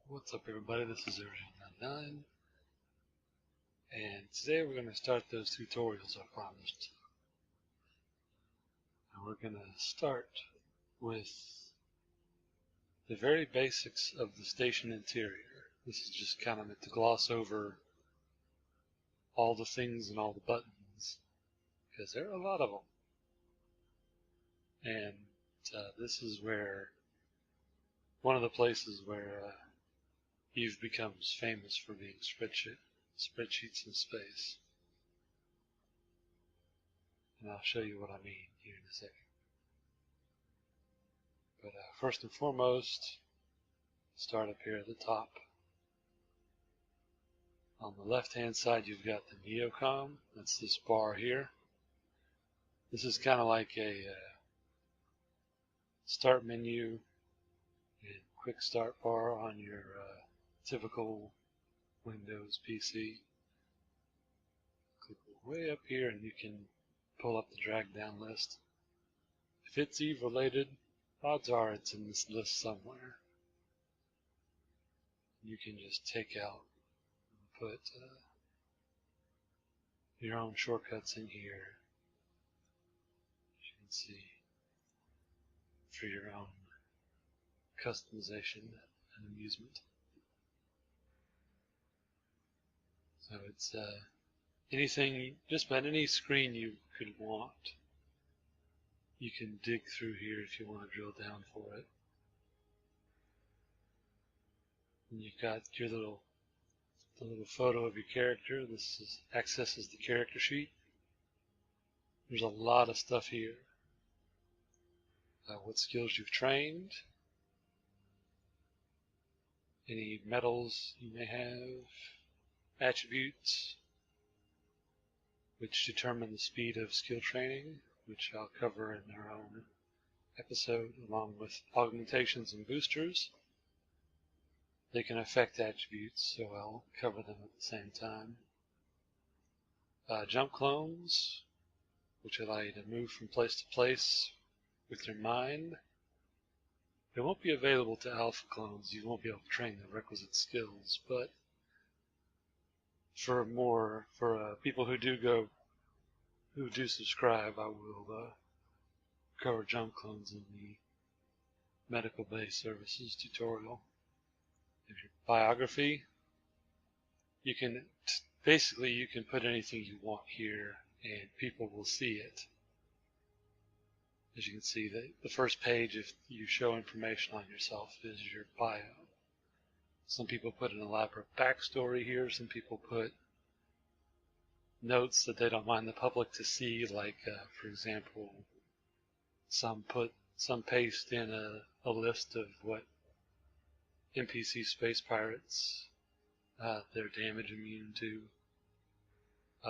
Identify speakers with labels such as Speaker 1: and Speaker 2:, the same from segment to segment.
Speaker 1: What's up everybody, this is Version 99 and today we're going to start those tutorials I promised. And we're going to start with the very basics of the station interior. This is just kind of meant to gloss over all the things and all the buttons, because there are a lot of them. And this is where one of the places where Eve becomes famous for being spreadsheets in space. And I'll show you what I mean here in a second. But first and foremost, start up here at the top. On the left hand side you've got the Neocomm, that's this bar here. This is kind of like a start menu and quick start bar on your typical Windows PC. Click way up here and you can pull up the drag down list. If it's Eve related, odds are it's in this list somewhere. You can just take out and put your own shortcuts in here, as you can see, for your own customization and amusement. So it's anything, just about any screen you could want, you can dig through here if you want to drill down for it. And you've got your the little photo of your character. This accesses the character sheet. There's a lot of stuff here. What skills you've trained, any medals you may have, attributes, which determine the speed of skill training, which I'll cover in our own episode, along with augmentations and boosters. They can affect attributes, so I'll cover them at the same time. Jump clones, which allow you to move from place to place with your mind. They won't be available to alpha clones. You won't be able to train the requisite skills, but for people who do subscribe, I will cover jump clones in the medical base services tutorial. If your biography, you can put anything you want here and people will see it. As you can see, the first page, if you show information on yourself, is your bio. Some people put an elaborate backstory here. Some people put notes that they don't mind the public to see, like for example, some paste in a list of what NPC space pirates they're damage immune to.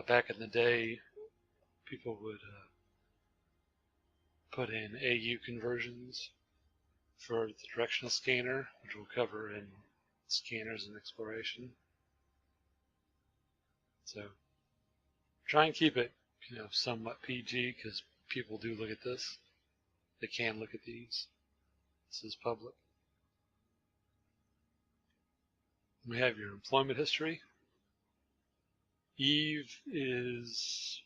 Speaker 1: Back in the day, people would put in AU conversions for the directional scanner, which we'll cover in scanners and exploration. So try and keep it, somewhat PG, because people do look at this. They can look at these. This is public. We have your employment history. Eve is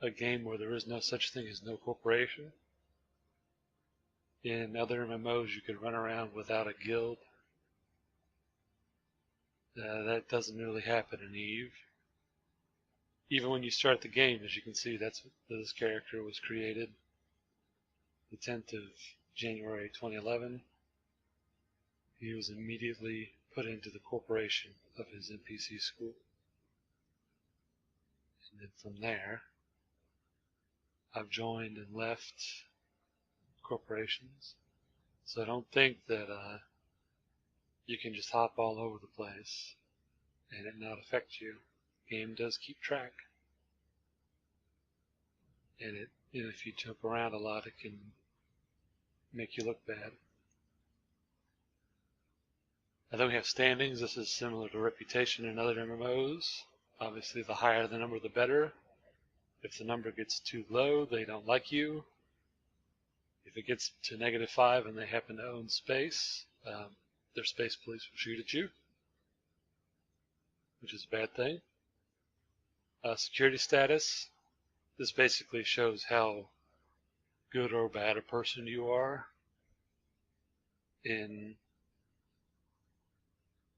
Speaker 1: a game where there is no such thing as no corporation. In other MMOs, you could run around without a guild. That doesn't really happen in Eve. Even when you start the game, as you can see, this character was created the 10th of January 2011. He was immediately put into the corporation of his NPC school. And then from there, I've joined and left corporations. So don't think that you can just hop all over the place and it not affect you. The game does keep track. And if you jump around a lot, it can make you look bad. And then we have standings. This is similar to reputation in other MMOs. Obviously, the higher the number, the better. If the number gets too low, they don't like you. If it gets to -5 and they happen to own space, their space police will shoot at you, which is a bad thing. Security status. This basically shows how good or bad a person you are in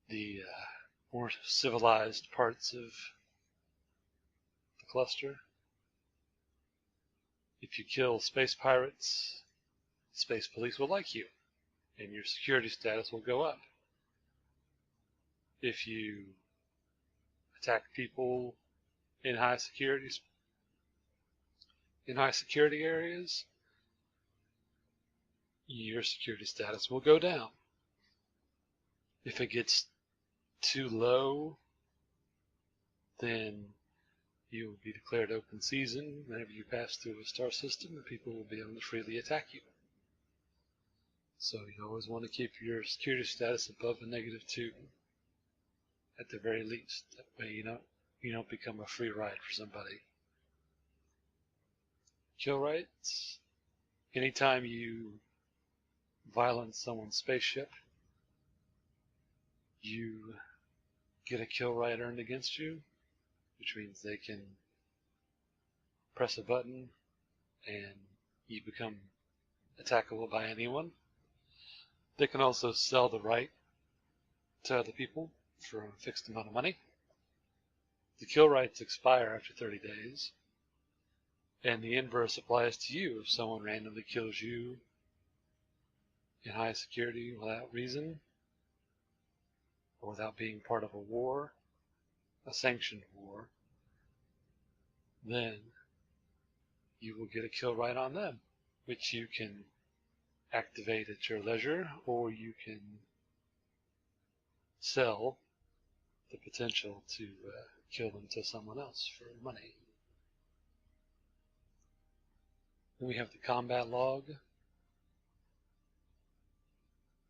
Speaker 1: the more civilized parts of the cluster. If you kill space pirates, space police will like you, and your security status will go up. If you attack people in high security areas, your security status will go down. If it gets too low, then you will be declared open season whenever you pass through a star system, and people will be able to freely attack you. So you always want to keep your security status above a -2, at the very least. That way you don't become a free ride for somebody. Kill rights. Anytime you violence someone's spaceship, you get a kill right earned against you, which means they can press a button and you become attackable by anyone. They can also sell the right to other people for a fixed amount of money. The kill rights expire after 30 days, and the inverse applies to you. If someone randomly kills you in high security without reason, or without being part of a war, a sanctioned war, then you will get a kill right on them, which you can activate at your leisure, or you can sell the potential to kill them to someone else for money. Then we have the combat log.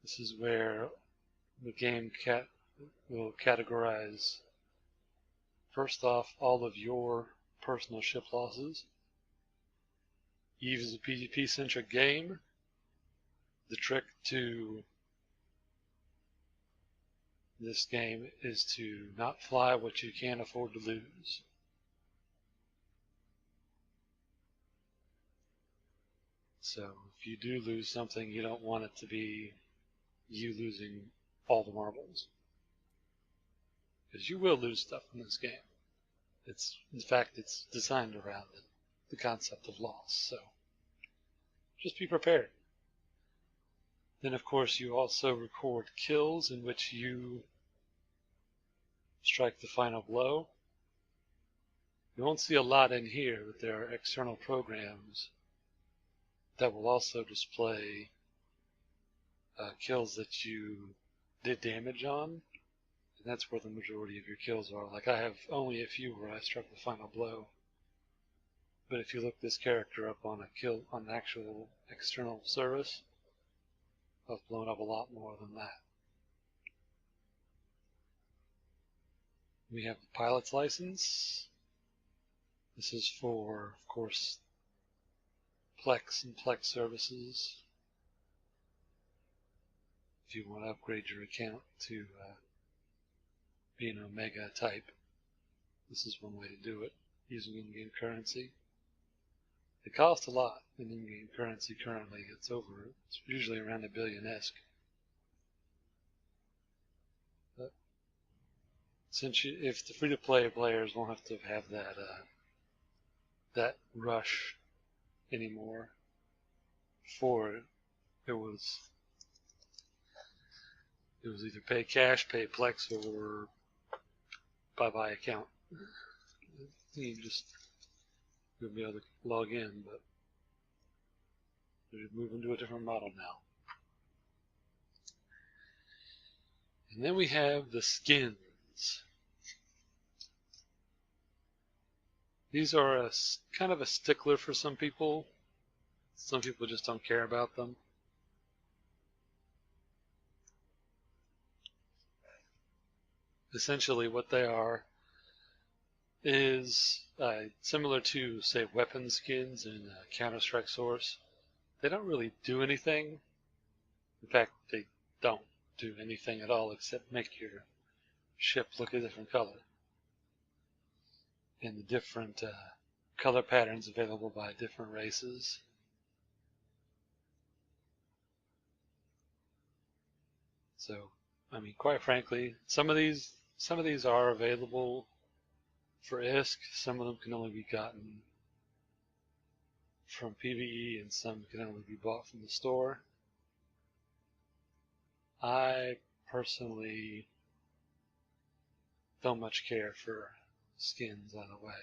Speaker 1: This is where the game will categorize, first off, all of your personal ship losses. EVE is a PvP-centric game. The trick to this game is to not fly what you can't afford to lose. So if you do lose something, you don't want it to be you losing all the marbles, because you will lose stuff in this game. In fact, it's designed around the concept of loss, so just be prepared. Then, of course, you also record kills in which you strike the final blow. You won't see a lot in here, but there are external programs that will also display kills that you did damage on, and that's where the majority of your kills are. Like, I have only a few where I struck the final blow, but if you look this character up on a kill on an actual external service, I've blown up a lot more than that. We have the pilot's license. This is for, of course, Plex and Plex services. If you want to upgrade your account to be an Omega type, this is one way to do it, using in-game currency. It costs a lot in in-game currency currently. It's usually around $1 billion-esque. But if the free-to-play players won't have to have that rush anymore. Before, it was either pay cash, pay Plex, or buy account. You just you'll be able to log in, but they're moving to a different model now. And then we have the skins. These are kind of a stickler for some people. Some people just don't care about them. Essentially what they are is similar to, say, weapon skins in Counter-Strike Source. They don't really do anything. In fact, they don't do anything at all except make your ship look a different color. And the different color patterns available by different races. So, I mean, quite frankly, some of these are available for ISK. Some of them can only be gotten from PvE, and some can only be bought from the store. I personally don't much care for skins either way.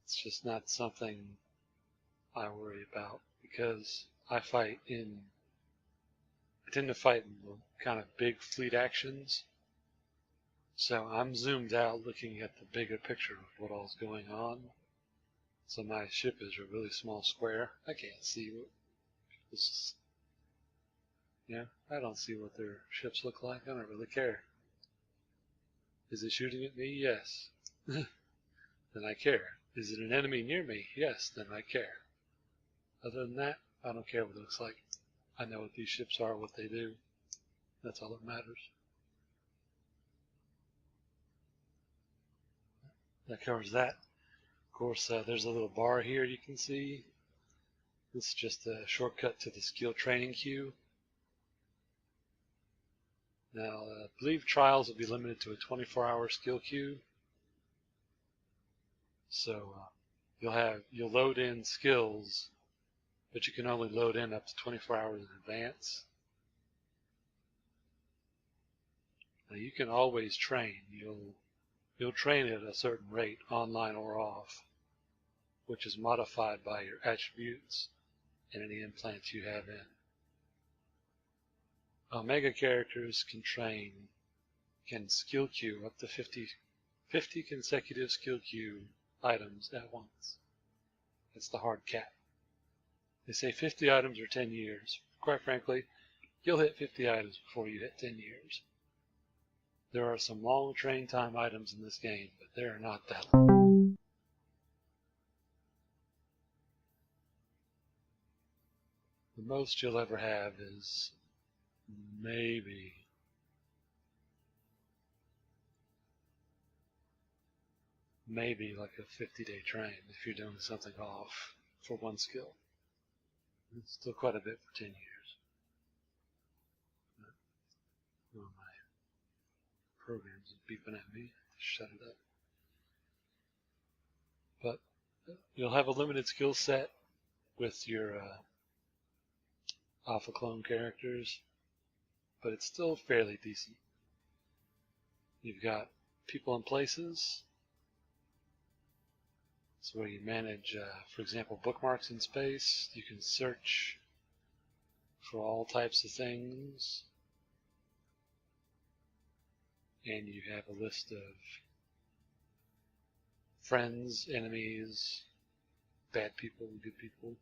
Speaker 1: It's just not something I worry about because I tend to fight in the kind of big fleet actions. So I'm zoomed out looking at the bigger picture of what all's going on. So my ship is a really small square. I can't see what this is. Yeah, I don't see what their ships look like. I don't really care. Is it shooting at me? Yes. Then I care. Is it an enemy near me? Yes, then I care. Other than that, I don't care what it looks like. I know what these ships are, what they do. That's all that matters. That covers that. Of course, there's a little bar here you can see. This is just a shortcut to the skill training queue. Now, I believe trials will be limited to a 24-hour skill queue. So you'll load in skills, but you can only load in up to 24 hours in advance. Now you can always train. You'll train at a certain rate, online or off, which is modified by your attributes and any implants you have in. Omega characters can skill queue up to 50 consecutive skill queue items at once. That's the hard cap. They say 50 items or 10 years. Quite frankly, you'll hit 50 items before you hit 10 years. There are some long train time items in this game, but they are not that long. The most you'll ever have is maybe like a 50-day train if you're doing something off for one skill. It's still quite a bit for 10 years. Oh, my program's beeping at me. Shut it up. But you'll have a limited skill set with your alpha clone characters, but it's still fairly decent. You've got people and places. It's where you manage, for example, bookmarks in space. You can search for all types of things. And you have a list of friends, enemies, bad people, good people.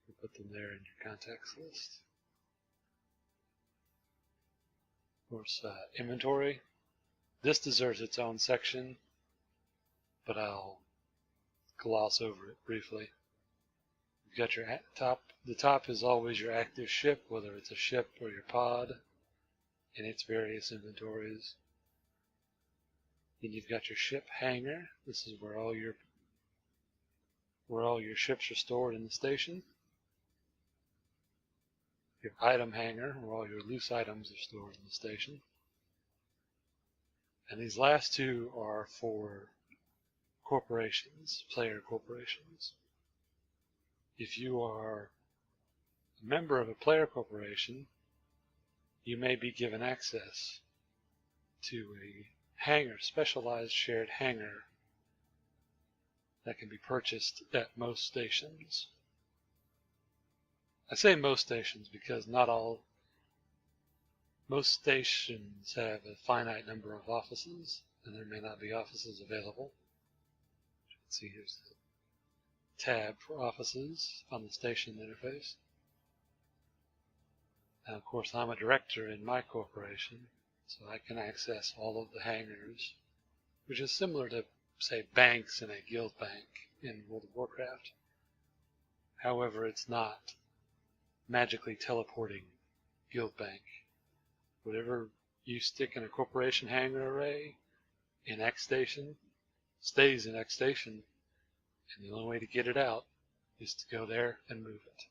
Speaker 1: You put them there in your contacts list. Of course, inventory. This deserves its own section, but I'll gloss over it briefly. You've got your top. The top is always your active ship, whether it's a ship or your pod, and its various inventories. Then you've got your ship hangar. This is where all your ships are stored in the station. Your item hangar, where all your loose items are stored in the station. And these last two are for corporations, player corporations. If you are a member of a player corporation, you may be given access to a hangar, specialized shared hangar that can be purchased at most stations. I say most stations because most stations have a finite number of offices, and there may not be offices available. You can see here's the tab for offices on the station interface. And of course, I'm a director in my corporation, so I can access all of the hangars, which is similar to, say, banks in a guild bank in World of Warcraft. However, it's not magically teleporting guild bank. Whatever you stick in a corporation hangar array in X station stays in X station, and the only way to get it out is to go there and move it.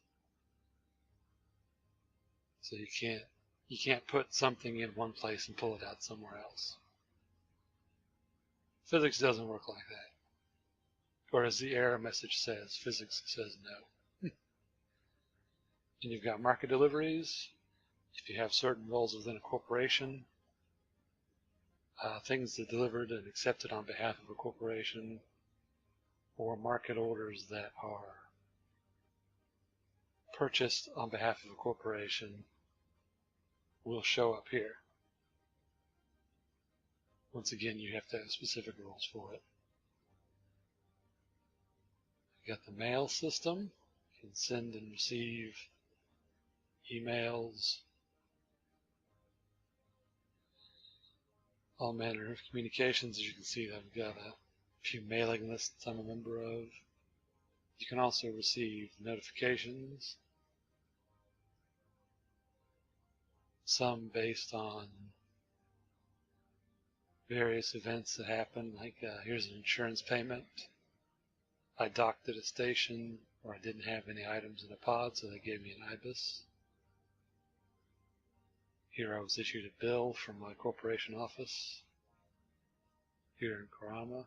Speaker 1: So you can't put something in one place and pull it out somewhere else. Physics doesn't work like that. Or as the error message says, physics says no. And you've got market deliveries. If you have certain roles within a corporation, things that are delivered and accepted on behalf of a corporation, or market orders that are purchased on behalf of a corporation, will show up here. Once again, you have to have specific rules for it. You got the mail system. You can send and receive emails, all manner of communications. As you can see, I've got a few mailing lists I'm a member of. You can also receive notifications, some based on various events that happen, like here's an insurance payment. I docked at a station, or I didn't have any items in a pod, so they gave me an IBIS. Here I was issued a bill from my corporation office here in Karama.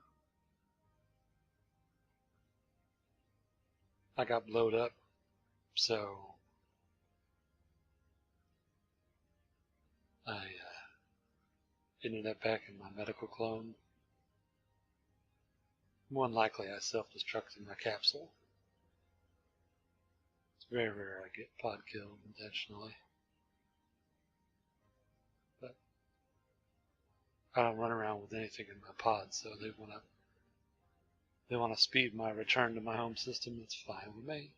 Speaker 1: I got blowed up, so I ended up back in my medical clone. More than likely I self-destructed my capsule. It's very rare I get pod killed intentionally. But I don't run around with anything in my pod, so they want to speed my return to my home system. It's fine with me.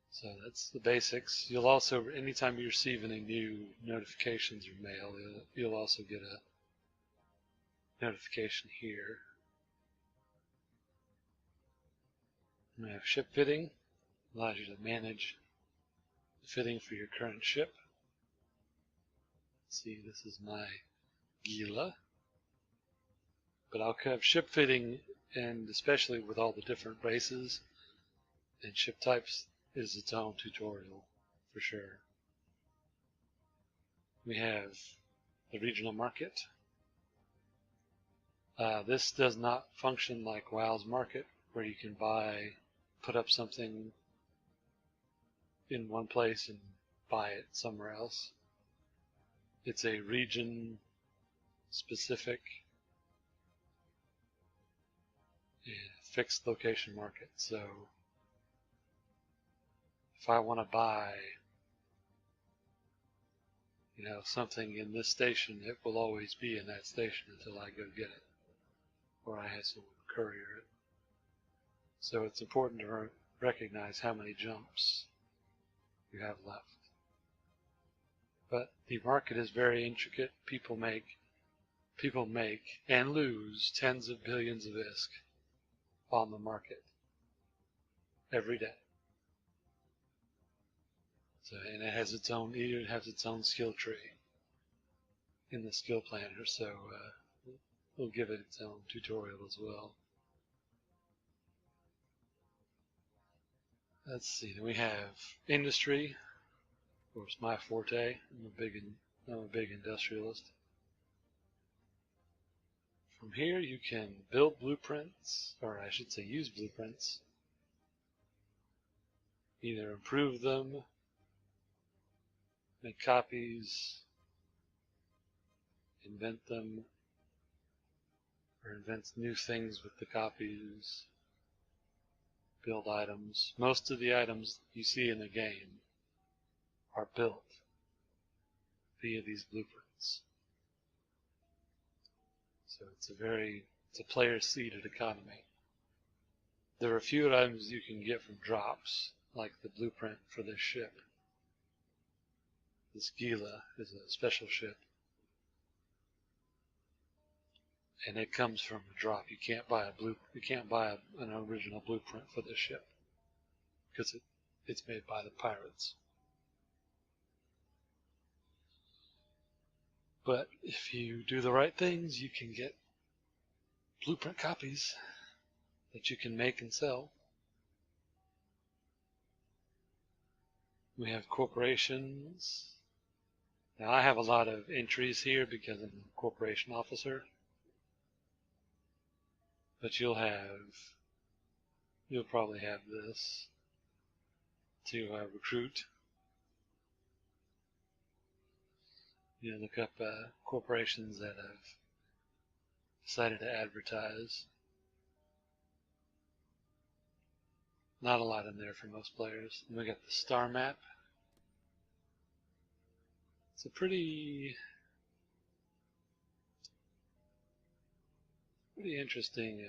Speaker 1: So that's the basics. You'll also, anytime you receive any new notifications or mail, you'll also get a notification here. We have ship fitting. Allows you to manage the fitting for your current ship. Let's see, this is my Gila. But I'll have ship fitting, and especially with all the different races and ship types, is its own tutorial for sure. We have the regional market. This does not function like WoW's market, where you can put up something in one place and buy it somewhere else. It's a region specific and fixed location market. So if I want to buy, something in this station, it will always be in that station until I go get it, or I have someone courier it. So it's important to recognize how many jumps you have left. But the market is very intricate. People make and lose tens of billions of ISK on the market every day. So, and it has its own skill tree in the skill planner. So we'll give it its own tutorial as well. Let's see. Then we have industry. Of course, my forte. I'm a big industrialist. From here, you can build blueprints, or I should say, use blueprints. Either improve them, make copies, invent them, or invent new things with the copies, build items. Most of the items you see in the game are built via these blueprints. So it's a player-seeded economy. There are a few items you can get from drops, like the blueprint for this ship. This Gila is a special ship, and it comes from a drop. You can't buy an original blueprint for this ship. because it's made by the pirates. But if you do the right things, you can get blueprint copies that you can make and sell. We have corporations. Now I have a lot of entries here because I'm a corporation officer. But you'll probably have this to recruit. Look up corporations that have decided to advertise. Not a lot in there for most players. And we got the star map. It's a pretty interesting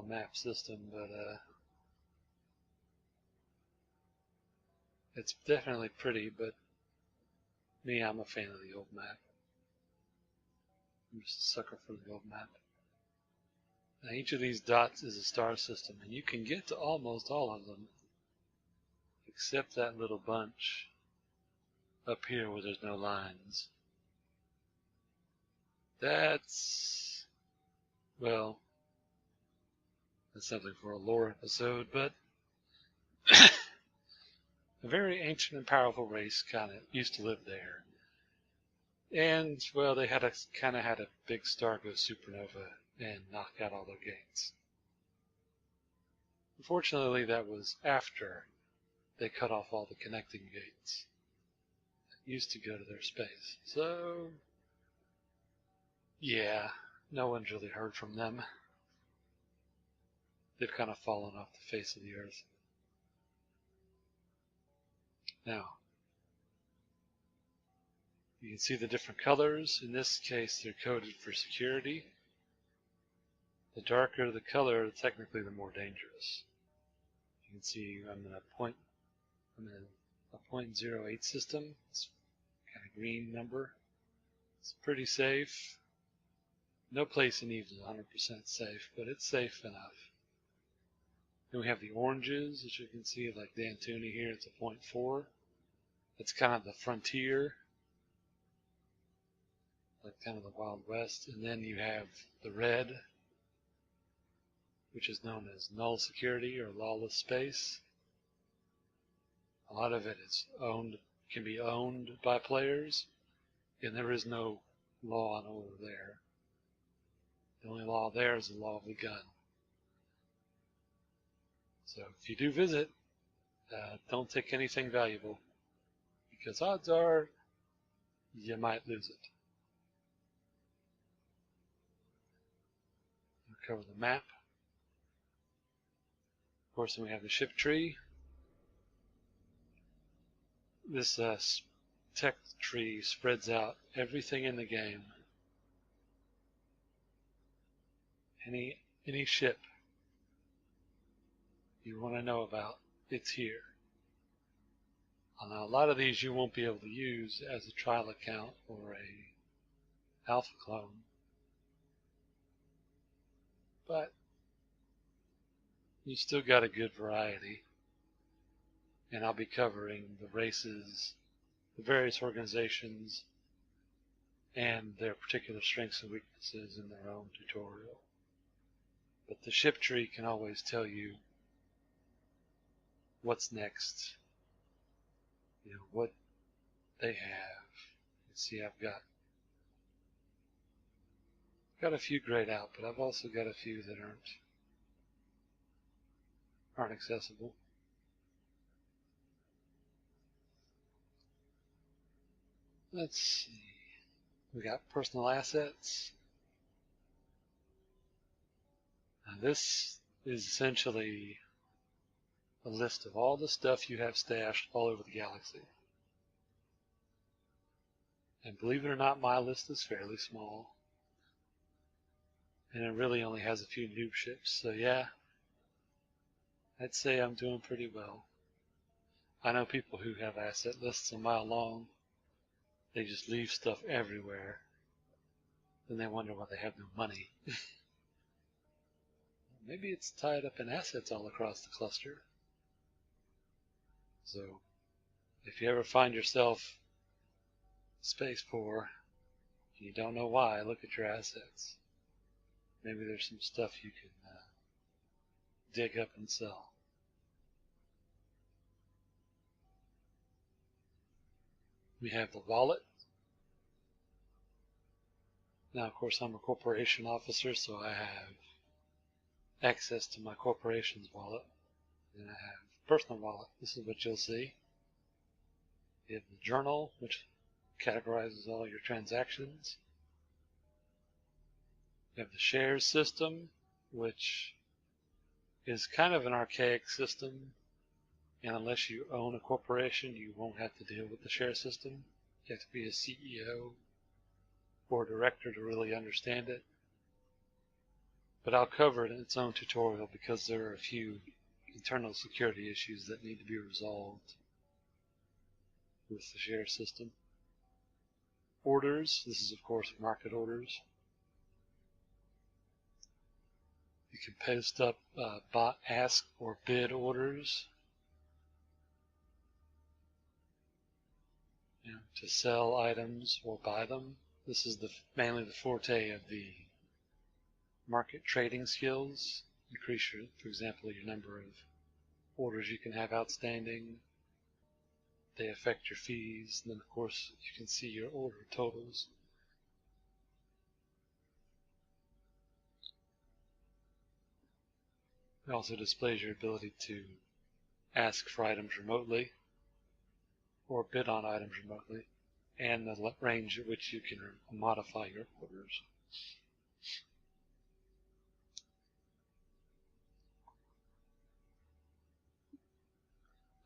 Speaker 1: map system, but it's definitely pretty. But me, I'm a fan of the old map. I'm just a sucker for the old map. Now each of these dots is a star system, and you can get to almost all of them, except that little bunch up here where there's no lines. That's something for a lore episode, but a very ancient and powerful race kind of used to live there. And, well, they had a big star go supernova and knock out all their gates. Unfortunately, that was after they cut off all the connecting gates that used to go to their space. So, yeah, no one's really heard from them. They've kind of fallen off the face of the earth. Now, you can see the different colors. In this case, they're coded for security. The darker the color, technically the more dangerous. You can see I'm in a 0.08 system. It's kind of green number. It's pretty safe. No place in Eve is 100% safe, but it's safe enough. Then we have the oranges, as you can see, like Dantoonie here, it's a 0.4. It's kind of the frontier, like kind of the Wild West. And then you have the red, which is known as null security or lawless space. A lot of it can be owned by players, and there is no law and order there. The only law there is the law of the gun. So if you do visit, don't take anything valuable, because odds are you might lose it. We'll cover the map. Of course, then we have the ship tree. This tech tree spreads out everything in the game. Any ship you want to know about, it's here. Now, a lot of these you won't be able to use as a trial account or a alpha clone, but you still got a good variety. And I'll be covering the races, the various organizations, and their particular strengths and weaknesses in their own tutorial. But the ship tree can always tell you what's next, what they have. You see, I've got a few grayed out, but I've also got a few that aren't accessible. Let's see. We got personal assets. Now this is essentially a list of all the stuff you have stashed all over the galaxy. And believe it or not, my list is fairly small. And it really only has a few noob ships, so yeah, I'd say I'm doing pretty well. I know people who have asset lists a mile long. They just leave stuff everywhere. Then they wonder why they have no money. maybe it's tied up in assets all across the cluster. So if you ever find yourself space poor and you don't know why, look at your assets. Maybe there's some stuff you can dig up and sell. We have the wallet. Now, of course, I'm a corporation officer, so I have access to my corporation's wallet. Then I have personal wallet. This is what you'll see. You have the journal, which categorizes all your transactions. You have the shares system, which is kind of an archaic system, and unless you own a corporation, you won't have to deal with the share system. You have to be a CEO or director to really understand it. But I'll cover it in its own tutorial because there are a few internal security issues that need to be resolved with the share system. Orders, this is of course market orders. You can post up ask or bid orders, to sell items or buy them. This is mainly the forte of the market trading skills. Increase for example, your number of orders you can have outstanding. They affect your fees, and then of course you can see your order totals. It also displays your ability to ask for items remotely or bid on items remotely, and the range at which you can modify your orders.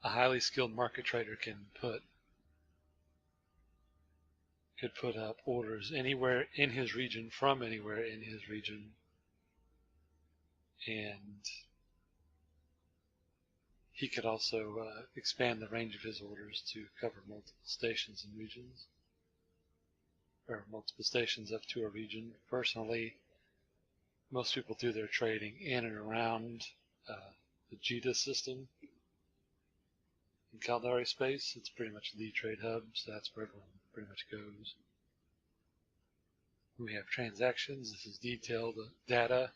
Speaker 1: A highly skilled market trader could put up orders anywhere in his region from anywhere in his region, and he could also expand the range of his orders to cover multiple stations and regions, or multiple stations up to a region. Personally, most people do their trading in and around the JITA system. In Caldari space, it's pretty much the trade hub, so that's where everyone pretty much goes. We have transactions. This is detailed data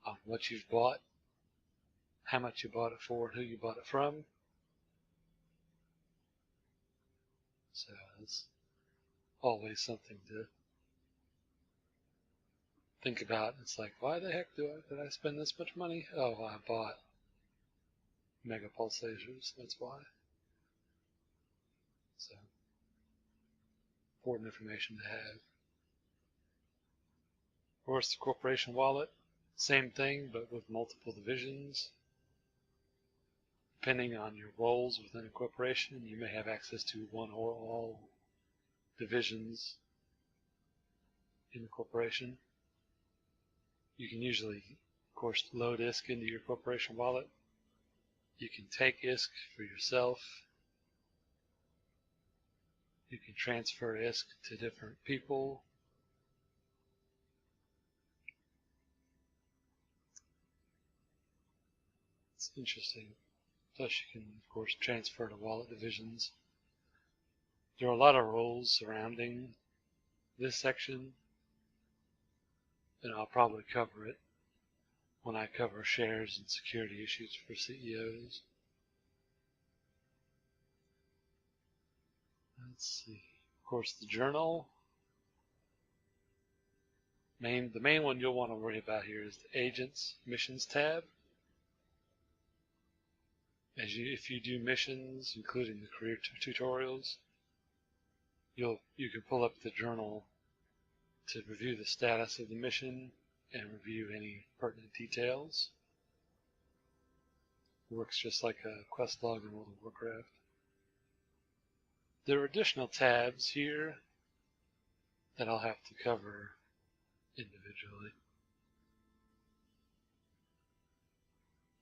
Speaker 1: on what you've bought, how much you bought it for, and who you bought it from. So it's always something to think about. It's like, why the heck did I spend this much money? Oh, I bought mega pulsators, that's why. So, important information to have. Of course, the corporation wallet, same thing, but with multiple divisions. Depending on your roles within a corporation, you may have access to one or all divisions in the corporation. You can usually, of course, load ISK into your corporation wallet. You can take ISK for yourself. You can transfer ISK to different people. It's interesting. Plus you can, of course, transfer to wallet divisions. There are a lot of roles surrounding this section, and I'll probably cover it when I cover shares and security issues for CEOs. Let's see. Of course, the journal. The main one you'll want to worry about here is the Agents Missions tab. If you do missions, including the career tutorials, you can pull up the journal to review the status of the mission and review any pertinent details. It works just like a quest log in World of Warcraft. There are additional tabs here that I'll have to cover individually,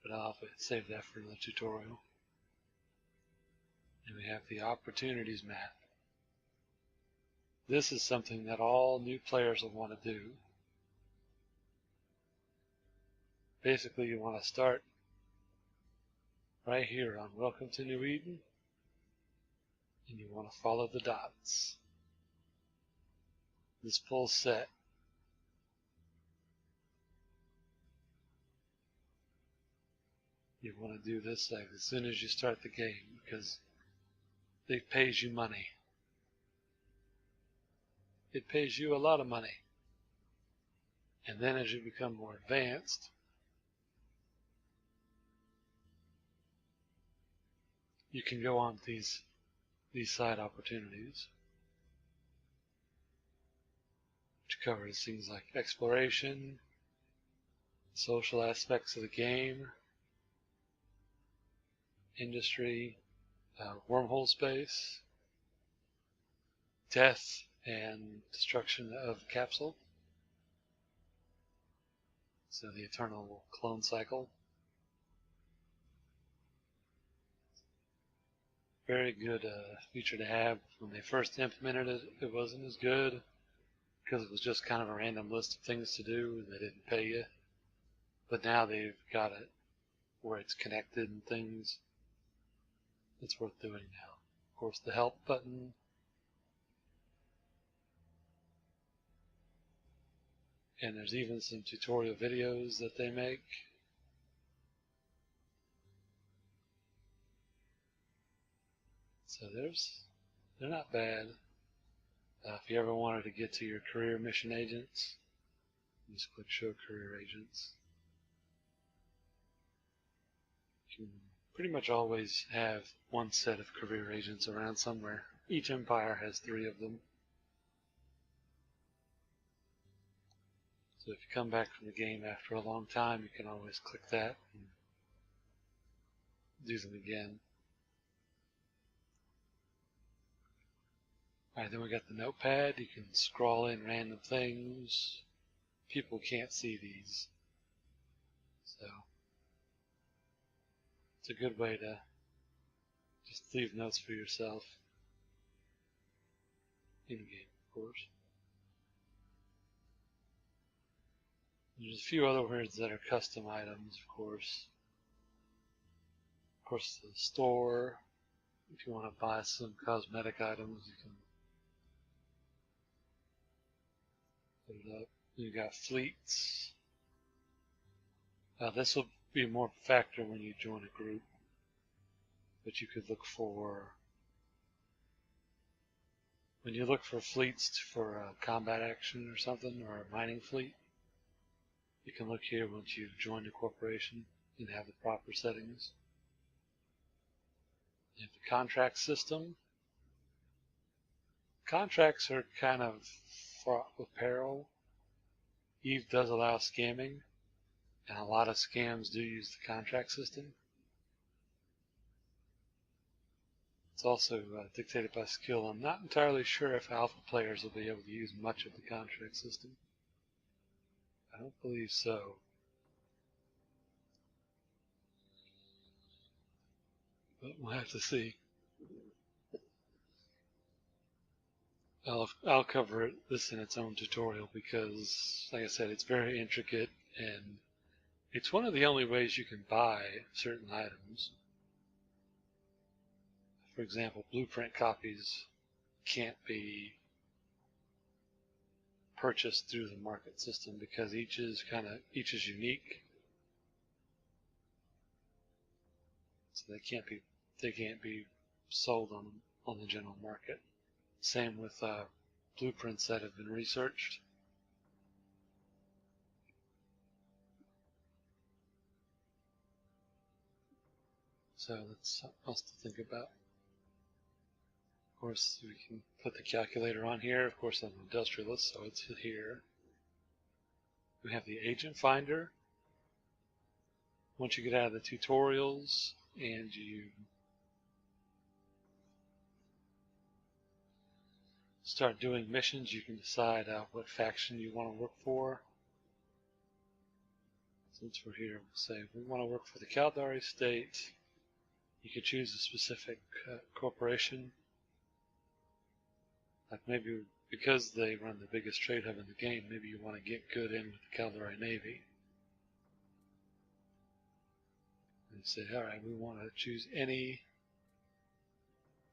Speaker 1: but I'll have to save that for the tutorial. And we have the Opportunities map. This is something that all new players will want to do. basically you want to start right here on Welcome to New Eden, and you want to follow the dots. This full set. You want to do this like as soon as you start the game, because it pays you money. It pays you a lot of money. And then as you become more advanced, you can go on to these side opportunities, which covers things like exploration, social aspects of the game, industry, wormhole space, death and destruction of the capsule, so the eternal clone cycle. Very good feature to have. When they first implemented it, it wasn't as good because it was just kind of a random list of things to do and they didn't pay you. But now they've got it where it's connected and things. It's worth doing now. Of course, the help button. And there's even some tutorial videos that they make. So they're not bad. If you ever wanted to get to your career mission agents, just click Show Career Agents. You can pretty much always have one set of career agents around somewhere. Each empire has 3 of them. So if you come back from the game after a long time, you can always click that and do them again. Alright, then we got the notepad. You can scroll in random things. People can't see these. So it's a good way to just leave notes for yourself. In-game, of course. There's a few other words that are custom items, of course. Of course, the store. If you want to buy some cosmetic items, you can put it up. You got fleets. This will be more of a factor when you join a group, but you could look for, when you look for fleets for a combat action or something, or a mining fleet, you can look here once you've joined a corporation and have the proper settings. You have the contract system. Contracts are kind of fraught with peril. Eve does allow scamming, and a lot of scams do use the contract system. It's also dictated by skill. I'm not entirely sure if alpha players will be able to use much of the contract system. I don't believe so. But we'll have to see. I'll cover this in its own tutorial because, like I said, it's very intricate and it's one of the only ways you can buy certain items. For example, blueprint copies can't be purchased through the market system because each is unique. So they can't be sold on the general market. Same with blueprints that have been researched. So that's something else to think about. Of course, we can put the calculator on here. Of course, I'm an industrialist, so it's here. We have the agent finder. Once you get out of the tutorials and you start doing missions, you can decide what faction you want to work for. Since we're here, we'll say we want to work for the Caldari state. You could choose a specific corporation. Like maybe because they run the biggest trade hub in the game, maybe you want to get good in with the Caldari Navy. say, all right, we want to choose any.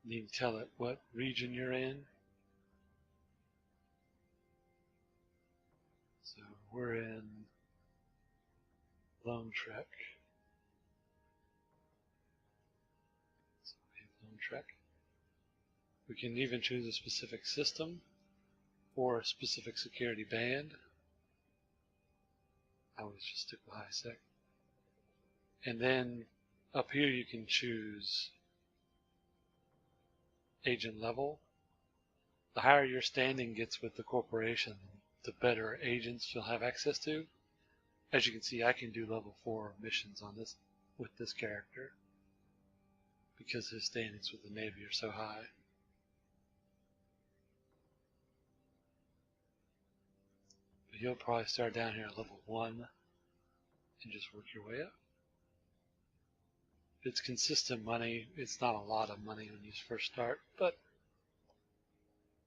Speaker 1: You can tell it what region you're in. So we're in Lone Trek. So we have Lone Trek. We can even choose a specific system or a specific security band. I always just stick with high sec. And then up here you can choose agent level. The higher your standing gets with the corporation, the better agents you'll have access to. As you can see, I can do level 4 missions on this with this character because his standings with the Navy are so high. But you'll probably start down here at level 1 and just work your way up. It's consistent money. It's not a lot of money when you first start, but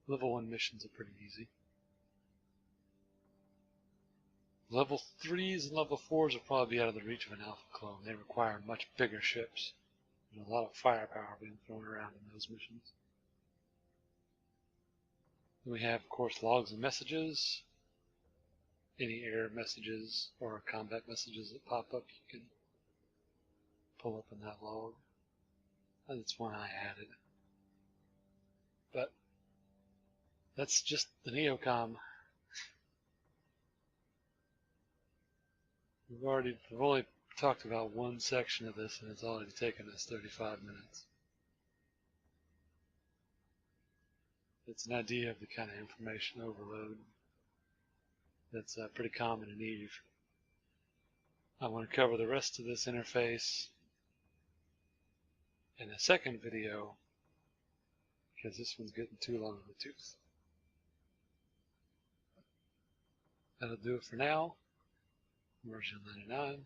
Speaker 1: level 1 missions are pretty easy. Level 3s and level 4s will probably be out of the reach of an alpha clone. They require much bigger ships and a lot of firepower being thrown around in those missions. Then we have, of course, logs and messages. Any error messages or combat messages that pop up, you can pull up in that log. That's one I added. But that's just the Neocomm. We've only talked about one section of this, and it's already taken us 35 minutes. It's an idea of the kind of information overload that's pretty common in Eve. I want to cover the rest of this interface in a second video because this one's getting too long in the tooth. That'll do it for now. Version 99,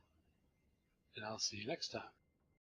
Speaker 1: and I'll see you next time.